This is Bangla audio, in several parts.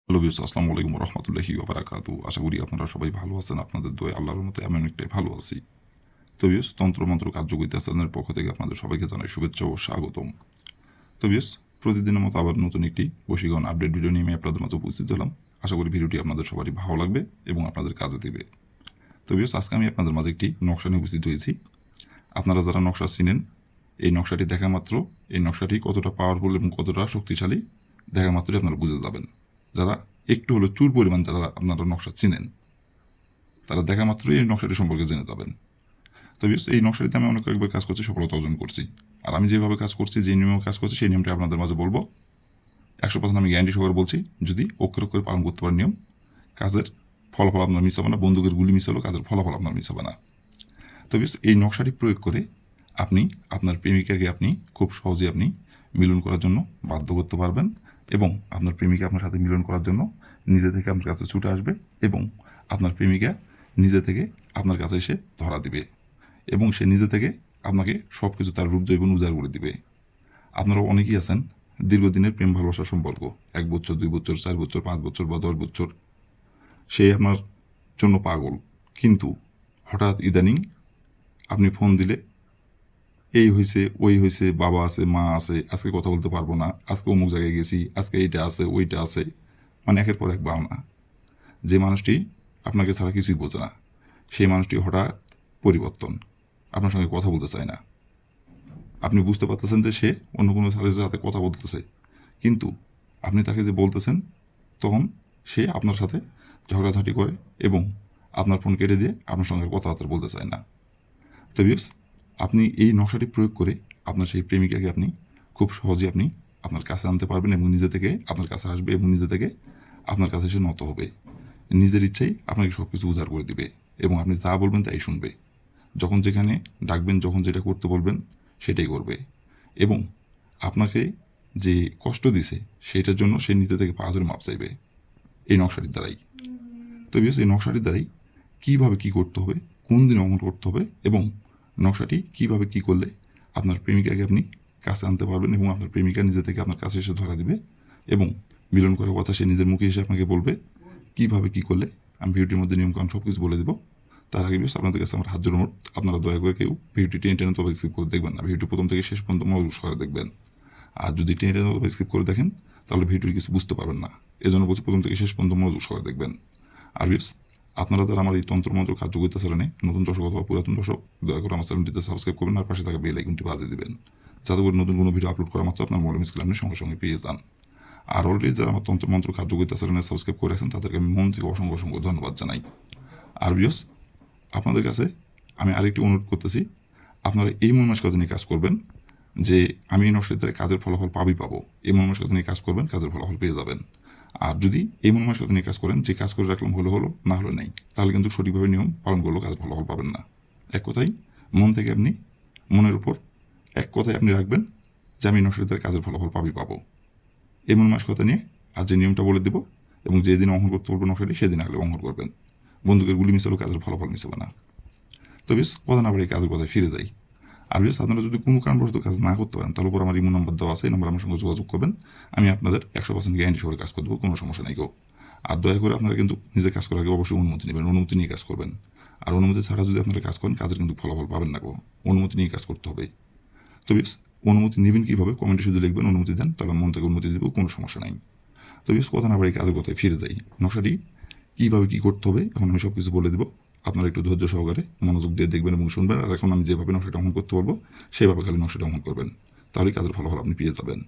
হ্যালো ভিউয়ার্স, আসসালামু আলাইকুম ওয়া রাহমাতুল্লাহি ওয়া বারাকাতুহু। আশা করি আপনারা সবাই ভালো আছেন। আপনাদের দোয়ায় আল্লাহর রহমতে আমি অনেকটাই ভালো আছি। তো ভিউয়ার্স, তন্ত্রমন্ত্র কার্যকরিতা চ্যানেলের পক্ষ থেকে আপনাদের সবাইকে জানাই শুভেচ্ছা ও স্বাগতম। তো ভিউয়ার্স, প্রতিদিনের মতো আবার নতুন একটি বশীকরণ আপডেট ভিডিও নিয়ে আমি আপনাদের মাঝে উপস্থিত হলাম। আশা করি ভিডিওটি আপনাদের সবারই ভালো লাগবে এবং আপনাদের কাজে দিবে। তো ভিউয়ার্স, আজকে আমি আপনাদের মাঝে একটি নকশা নিয়ে উপস্থিত হয়েছি। আপনারা যারা নকশা চিনেন, এই নকশাটি দেখা মাত্র এই নকশাটি কতটা পাওয়ারফুল এবং কতটা শক্তিশালী দেখা মাত্রই আপনারা বুঝে যাবেন। যারা একটু হলো চুর পরিমাণ যারা আপনারা নকশা চিনেন, তারা দেখা মাত্রই এই নকশাটি সম্পর্কে জেনে যাবেন। তো এই নকশাটিতে আমি অনেক কয়েকবার কাজ করছি, সফলতা অর্জন করছি। আর আমি যেভাবে কাজ করছি, যে নিয়মে কাজ করছি, সেই নিয়মটি আপনাদের মাঝে বলবো। 100% আমি গ্যারান্টি সহকারে বলছি, যদি অক্ষরে অক্ষরে পালন করতে পারেন নিয়ম, কাজের ফলাফল আপনার মিস হবে না। বন্দুকের গুলি মিস হলেও কাজের ফলাফল আপনার মিস হবে না। তো এই নকশাটি প্রয়োগ করে আপনি আপনার প্রেমিকাকে আপনি খুব সহজেই আপনি মিলন করার জন্য বাধ্য করতে পারবেন, এবং আপনার প্রেমিকা আপনার সাথে মিলন করার জন্য নিজে থেকে আপনার কাছে ছুটে আসবে, এবং আপনার প্রেমিকা নিজে থেকে আপনার কাছে এসে ধরা দিবে, এবং সে নিজে থেকে আপনাকে সব কিছু তার রূপ জৈবন উজাড় করে দিবে। আপনারা অনেকেই আছেন দীর্ঘদিনের প্রেম ভালোবাসার সম্পর্ক, 1 বছর, 2 বছর, 4 বছর, 5 বছর বা 10 বছর, সে আপনার জন্য পাগল, কিন্তু হঠাৎ ইদানিং আপনি ফোন দিলে এই হয়েছে, ওই হয়েছে, বাবা আছে, মা আছে, আজকে কথা বলতে পারবো না, আজকে অমুক জায়গায় গেছি, আজকে এইটা আছে, ওইটা আছে, মানে একের পর এক বাহানা। যে মানুষটি আপনাকে ছাড়া কিছুই বোঝে না, সেই মানুষটি হঠাৎ পরিবর্তন, আপনার সঙ্গে কথা বলতে চায় না। আপনি বুঝতে পারতেছেন যে সে অন্য কোনো ছেলের সাথে কথা বলতেছে, কিন্তু আপনি তাকে যে বলতেছেন, তখন সে আপনার সাথে ঝগড়াঝাঁটি করে এবং আপনার ফোন কেটে দিয়ে আপনার সঙ্গে কথাবার্তা বলতে চায় না। তো ভিউয়ার্স, আপনি এই নকশাটি প্রয়োগ করে আপনার সেই প্রেমিকাকে আপনি খুব সহজেই আপনি আপনার কাছে আনতে পারবেন, এবং নিজে থেকে আপনার কাছে আসবে, এবং নিজে থেকে আপনার কাছে এসে নত হবে। নিজের ইচ্ছেই আপনাকে সব কিছু উজাড় করে দিবে, এবং আপনি যা বলবেন তাই শুনবে। যখন যেখানে ডাকবেন, যখন যেটা করতে বলবেন সেটাই করবে, এবং আপনাকে যে কষ্ট দিছে সেটার জন্য সে নিজে থেকে পা ধরে মাপ চাইবে এই নকশাটির দ্বারাই। তো ভিউয়ার্স, এই নকশাটির দ্বারাই কীভাবে কী করতে হবে, কোন দিন অমল করতে হবে, এবং নকশাটি কীভাবে কী করলে আপনার প্রেমিকাকে আপনি কাছে আনতে পারবেন, এবং আপনার প্রেমিকা নিজে থেকে আপনার কাছে এসে ধরা দিবে, এবং মিলন করার কথা সে নিজের মুখে এসে আপনাকে বলবে, কীভাবে কী করলে আমি ভিডিওটির মধ্যে নিয়মকানুন সব কিছু বলে দেবো। তার আগে বেশ আপনাদের কাছে আমার হাত জোড় অনুরোধ, আপনারা দয়া করে কেউ ভিডিওটি টেনে টেনে তবে স্কিপ করে দেখবেন না। ভিডিওটি প্রথম থেকে শেষ পর্যন্ত মনোযোগ সহকারে দেখবেন। আর যদি টেনে টেনে তবে স্কিপ করে দেখেন, তাহলে ভিডিওটি কিছু বুঝতে পারবেন না। এজন্য বলছি, প্রথম থেকে শেষ পর্যন্ত মনোযোগ সহকারে দেখবেন। আর বেশ, আপনারা যারা আমার এই তন্ত্রমন্ত্র কার্যকরিতা চ্যানেলে নতুন দর্শক অথবা পুরাতন দর্শক, দয়া করে আমার চ্যানেলটিতে সাবস্ক্রাইব করবেন, আর পাশে থাকা বেল আইকনটি বাজিয়ে দেবেন, যাতে করে নতুন কোনো ভিডিও আপলোড করা মাত্র আপনার মোবাইল স্ক্রিনে আপনি সঙ্গে সঙ্গে পেয়ে যান। আর অলরেডি যারা আমার তন্ত্রমন্ত্র কার্যকরিতা চ্যানেলে সাবস্ক্রাইব করে আছেন, তাদেরকে আমি মন থেকে অসংখ্য অসংখ্য ধন্যবাদ জানাই। আর বিয়স, আপনাদের কাছে আমি আরেকটি অনুরোধ করতেছি, আপনারা এই মনমানসিকতা নিয়ে কাজ করবেন যে আমি এই নকশার দ্বারা কাজের ফলাফল পাবো, এই মনমানসিকতা নিয়ে কাজ করবেন, কাজের ফলাফল পেয়ে যাবেন। আর যদি এই মনমানসিকতা নিয়ে কাজ করেন যে কাজ করে রাখলাম, হলো হলো, না হলে নেই, তাহলে কিন্তু সঠিকভাবে নিয়ম পালন করলেও কাজের ফলাফল পাবেন না। এক কথায়, মন থেকে আপনি, মনের উপর এক কথায় আপনি রাখবেন যে আমি নকশার দ্বারা কাজের ফলাফল পাবো। এই মনমানসিকতা নিয়ে আজ যে নিয়মটা বলে দেবো, এবং যেদিন অঙ্কন করতে বলবো নকশাটি, সেদিন আগলে অঙ্কন করবেন। বন্দুকের গুলি মিশালেও কাজের ফলাফল মিশবে না। তো বেশ, কথা না বলে এই কাজের কথায় ফিরে যাই। আর বেশ, আপনারা যদি কোনো কারণবশত কাজ না করতে পারেন, তাহলে উপর আমার ইমো নাম্বার দেওয়া আছে, এই নাম্বার আমার সঙ্গে যোগাযোগ করবেন। আমি আপনাদের 100% গ্যারান্টি সহকারে কাজ করে দেবো, কোনো সমস্যা নেই গো। আর দয়া করে আপনারা কিন্তু নিজে কাজ করার আগে অবশ্যই অনুমতি নেবেন, অনুমতি নিয়ে কাজ করবেন। আর অনুমতি ছাড়া যদি আপনারা কাজ করেন, কাজের কিন্তু ফলাফল পাবেন না গো। অনুমতি নিয়ে কাজ করতে হবে। তো বেশ, অনুমতি নেবেন কীভাবে, কমেন্টে শুধু লিখবেন অনুমতি দেন, তাহলে মন থেকে অনুমতি দেবো, কোনো সমস্যা নাই। তো বেশ, কথা না বলে কাজের কথায় ফিরে যাই। নকশাটি কীভাবে কী করতে হবে এখন আমি সব কিছু বলে দেবো। আপনারা একটু ধৈর্য সহকারে মনোযোগ দিয়ে দেখবেন এবং শুনবেন। আর এখন আমি যেভাবে নকশাটা অঙ্কন করতে বলবো, সেভাবে খালি নকশাটা অঙ্কন করবেন, তাহলেই কাজের ফলাফল আপনি পেয়ে যাবেন।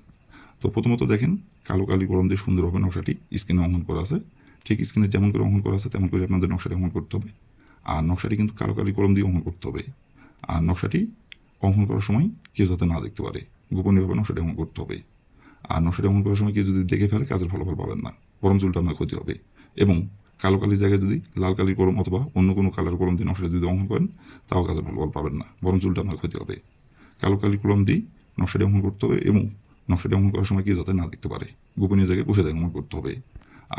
তো প্রথমত দেখেন, কালো কালি কলম দিয়ে সুন্দরভাবে নকশাটি স্ক্রিনে অঙ্কন করা আছে। ঠিক স্ক্রিনে যেমন করে অঙ্কন করা আছে, তেমন করে আপনাদের নকশাটি অঙ্কন করতে হবে। আর নকশাটি কিন্তু কালো কালি কলম দিয়ে অঙ্কন করতে হবে। আর নকশাটি অঙ্কন করার সময় কেউ যাতে না দেখতে পারে, গোপনীয়ভাবে নকশাটি অঙ্কন করতে হবে। আর নকশাটি অঙ্কন করার সময় কেউ যদি দেখে ফেলে, কাজের ফলাফল পাবেন না, বরং চুলটা আপনার ক্ষতি হবে। এবং কালো কালির জায়গায় যদি লাল কালির কলম অথবা অন্য কোনো কালার কলম দিয়ে নকশাটা যদি অঙ্কন করেন, তাও কাজের ফলাফল পাবেন না, বরং চুলটা আপনার ক্ষতি হবে। কালো কালির কলম দিয়ে নকশাটি অঙ্কন করতে হবে, এবং নকশাটি অঙ্কন করার সময় কেউ যাতে না দেখতে পারে, গোপনীয় জায়গায় বসে থাকে অঙ্কন করতে হবে।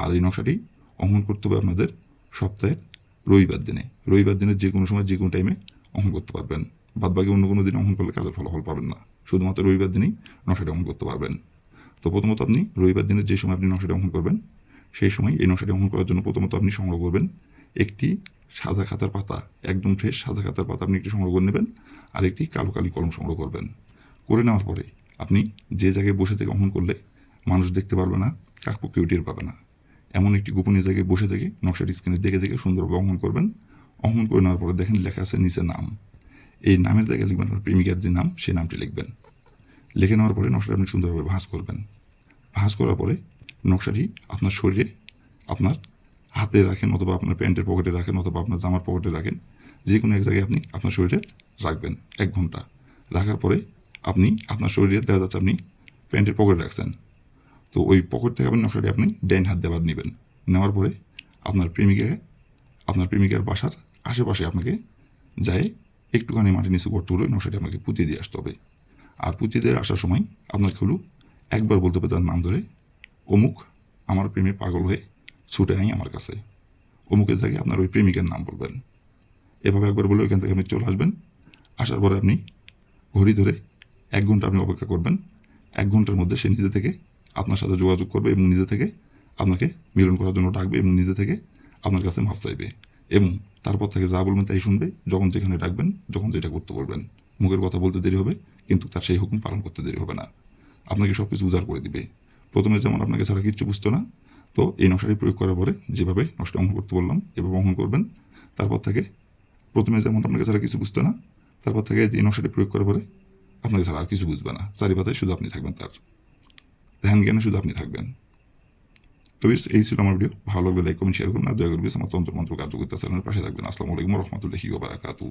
আর এই নকশাটি অঙ্কন করতে হবে আপনাদের সপ্তাহের রবিবার দিনে। রবিবার দিনের যে কোনো সময়, যে কোনো টাইমে অঙ্কন করতে পারবেন। বাদ বাকি অন্য কোনো দিন অঙ্কন করলে কাজের ফলাফল পাবেন না, শুধুমাত্র রবিবার দিনেই নকশাটি অঙ্কন করতে পারবেন। তো প্রথমত আপনি রবিবার দিনের যে সময় আপনি নকশাটি অঙ্কন করবেন, সেই সময় এই নকশাটি অঙ্কন করার জন্য প্রথমত আপনি সংগ্রহ করবেন একটি সাদা খাতার পাতা, একদম ফ্রেশ সাদা খাতার পাতা আপনি একটি সংগ্রহ করে নেবেন, আর একটি কালো কালি কলম সংগ্রহ করবেন। করে নেওয়ার পরে আপনি যে জায়গায় বসে থেকে অঙ্কন করলে মানুষ দেখতে পারবে না, কাকপক্ষেও টের পাবে না, এমন একটি গোপনীয় জায়গায় বসে থেকে নকশাটি স্ক্রিনে দেখে দেখে সুন্দরভাবে অঙ্কন করবেন। অঙ্কন করে নেওয়ার পরে দেখেন লেখা আছে নিচে নাম। এই নামের জায়গায় লিখবেন আপনার প্রেমিকার যে নাম সেই নামটি লিখবেন। লিখে নেওয়ার পরে নকশাটি আপনি সুন্দরভাবে ভাঁজ করবেন। ভাঁজ করার পরে নকশাটি আপনার শরীরে, আপনার হাতে রাখেন অথবা আপনার প্যান্টের পকেটে রাখেন অথবা আপনার জামার পকেটে রাখেন, যে কোনো এক জায়গায় আপনি আপনার শরীরে রাখবেন 1 ঘন্টা। রাখার পরে আপনি আপনার শরীরে দেখা যাচ্ছে আপনি প্যান্টের পকেটে রাখছেন, তো ওই পকেট থেকে আপনি নকশাটি আপনি ডাইন হাত দিয়ে আবার নেবেন। নেওয়ার পরে আপনার প্রেমিকার বাসার আশেপাশে আপনাকে যায় একটুখানি মাটি নিচু করতে হলে নকশাটি আপনাকে পুঁতিয়ে দিয়ে আসতে হবে। আর পুঁতিয়ে দিয়ে আসার সময় আপনাকে হলো একবার বলতে হবে তার নাম ধরে, অমুক আমার প্রেমে পাগল হয়ে ছুটে আই আমার কাছে। অমুকের জায়গায় আপনার ওই প্রেমিকার নাম বলবেন। এভাবে একবার বলে ওইখান থেকে আপনি চলে আসবেন। আসার পরে আপনি ঘড়ি ধরে 1 ঘন্টা আপনি অপেক্ষা করবেন। 1 ঘন্টার মধ্যে সে নিজে থেকে আপনার সাথে যোগাযোগ করবে এবং নিজে থেকে আপনাকে মিলন করার জন্য ডাকবে এবং নিজে থেকে আপনার কাছে মাপ চাইবে এবং তারপর থেকে যা বলবেন তাই শুনবে। যখন যেখানে ডাকবেন, যখন যেটা করতে বলবেন, মুখের কথা বলতে দেরি হবে কিন্তু তার সেই হুকুম পালন করতে দেরি হবে না। আপনাকে সব কিছু উজাড় করে দিবে। প্রথমে যেমন আপনাকে ছাড়া কিচ্ছু বুঝতো না, তো এই নকশাটি প্রয়োগ করার পরে যেভাবে নকশাটি অঙ্কন করতে বললাম এভাবে অঙ্কন করবেন। তারপর থেকে প্রথমে যেমন আপনাকে ছাড়া কিছু বুঝতো না, তারপর থেকে এই নকশাটি প্রয়োগ করার পরে আপনাকে ছাড়া আর কিছু বুঝবে না। চারিপাতায় শুধু আপনি থাকবেন, তার ধ্যান জ্ঞানে শুধু আপনি থাকবেন। তো এই ছিল আমার ভিডিও। ভালো লাগলে লাইক কমেন্ট শেয়ার করুন, আর দয়া করে আমার তন্ত্র মন্ত্র কার্যকরিতা চ্যানেলের পাশে থাকবেন। আসসালামু আলাইকুম রহমতুল্লাহি ওয়া বারাকাতুহু।